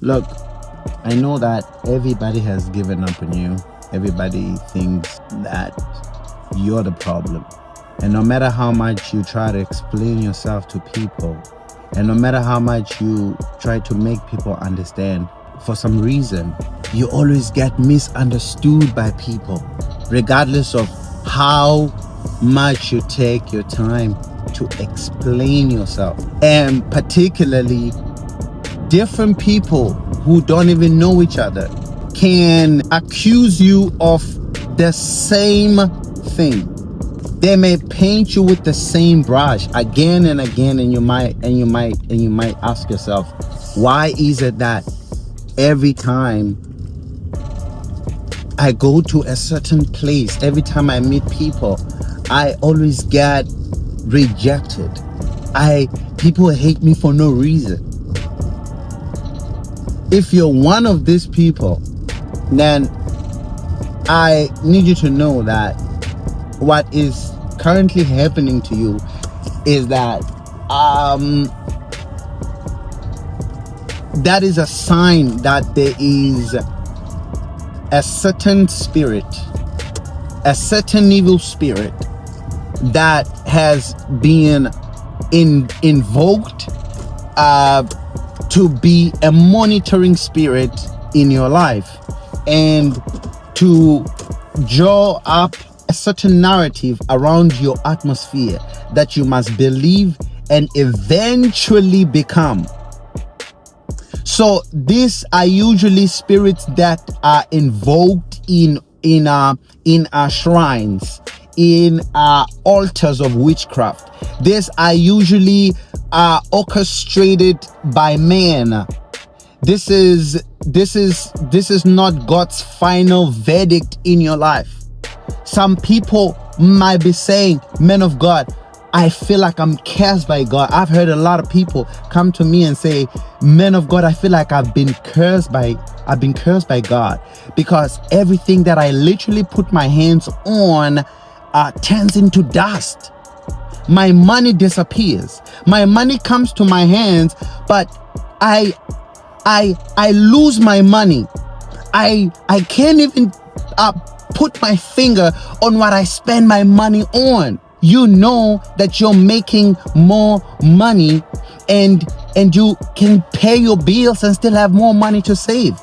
Look, I know that everybody has given up on you. Everybody thinks that you're the problem. And no matter how much you try to explain yourself to people, and no matter how much you try to make people understand, for some reason, you always get misunderstood by people, regardless of how much you take your time to explain yourself. And particularly, different people who don't even know each other can accuse you of the same thing. They may paint you with the same brush again and again, and you might ask yourself, why is it that every time I go to a certain place, every time I meet people, I always get rejected? People hate me for no reason. If you're one of these people, then I need you to know that what is currently happening to you is that that is a sign that there is a certain spirit, a certain evil spirit that has been invoked to be a monitoring spirit in your life and to draw up a certain narrative around your atmosphere that you must believe and eventually become. So these are usually spirits that are invoked in our shrines, in our altars of witchcraft. These are usually orchestrated by man. This is not God's final verdict in your life. Some people might be saying, "Man of God, I feel like I'm cursed by God." I've heard a lot of people come to me and say, "Man of God, I feel like I've been cursed by God, because everything that I literally put my hands on turns into dust. My money disappears. My money comes to my hands, but I lose my money. I can't even put my finger on what I spend my money on." You know that you're making more money and you can pay your bills and still have more money to save.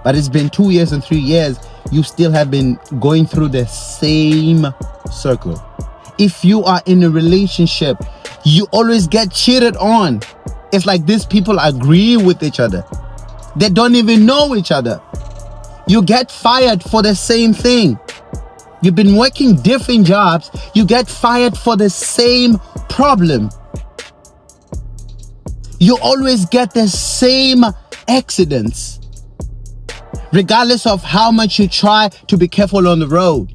But it's been 2 years and 3 years, you still have been going through the same circle. If you are in a relationship, you always get cheated on. It's like these people agree with each other. They don't even know each other. You get fired for the same thing. You've been working different jobs, you get fired for the same problem. You always get the same accidents, regardless of how much you try to be careful on the road.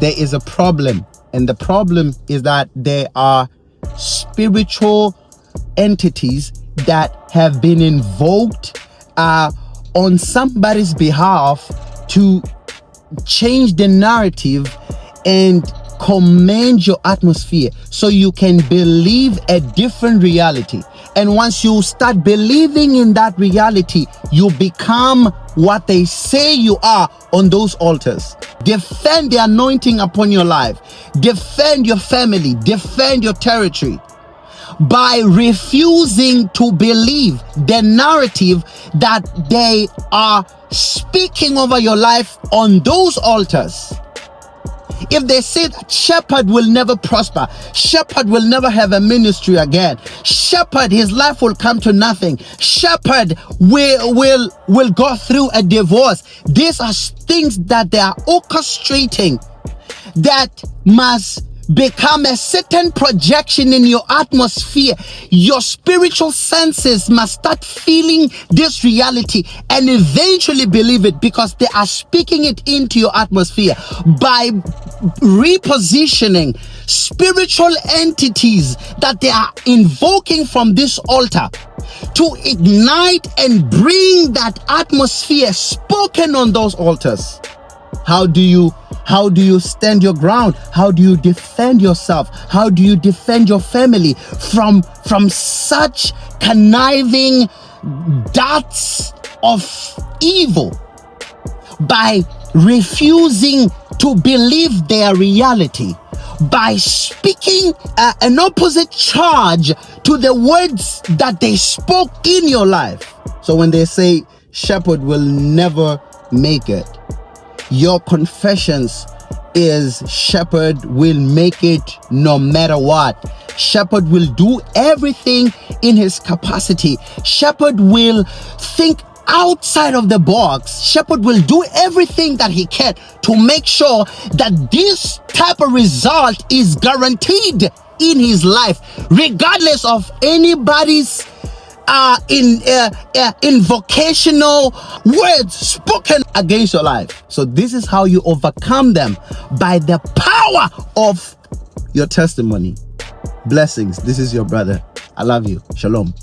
There is a problem, and the problem is that there are spiritual entities that have been invoked on somebody's behalf to change the narrative and command your atmosphere so you can believe a different reality. And once you start believing in that reality, you become what they say you are on those altars. Defend the anointing upon your life. Defend your family. Defend your territory by refusing to believe the narrative that they are speaking over your life on those altars. If they say that Shepherd will never prosper, Shepherd will never have a ministry again, Shepherd, his life will come to nothing, Shepherd will go through a divorce, these are things that they are orchestrating that must become a certain projection in your atmosphere. Your spiritual senses must start feeling this reality and eventually believe it, because they are speaking it into your atmosphere by repositioning spiritual entities that they are invoking from this altar to ignite and bring that atmosphere spoken on those altars. How do you stand your ground? How do you defend yourself? How do you defend your family from such conniving darts of evil by refusing to believe their reality, by speaking an opposite charge to the words that they spoke in your life. So when they say shepherd will never make it, your confessions is shepherd will make it no matter what. Shepherd will do everything in his capacity. Shepherd will think outside of the box. Shepherd will do everything that he can to make sure that this type of result is guaranteed in his life, regardless of anybody's invocational words spoken against your life. So this is how you overcome them, by the power of your testimony. Blessings. This is your brother. I love you. Shalom.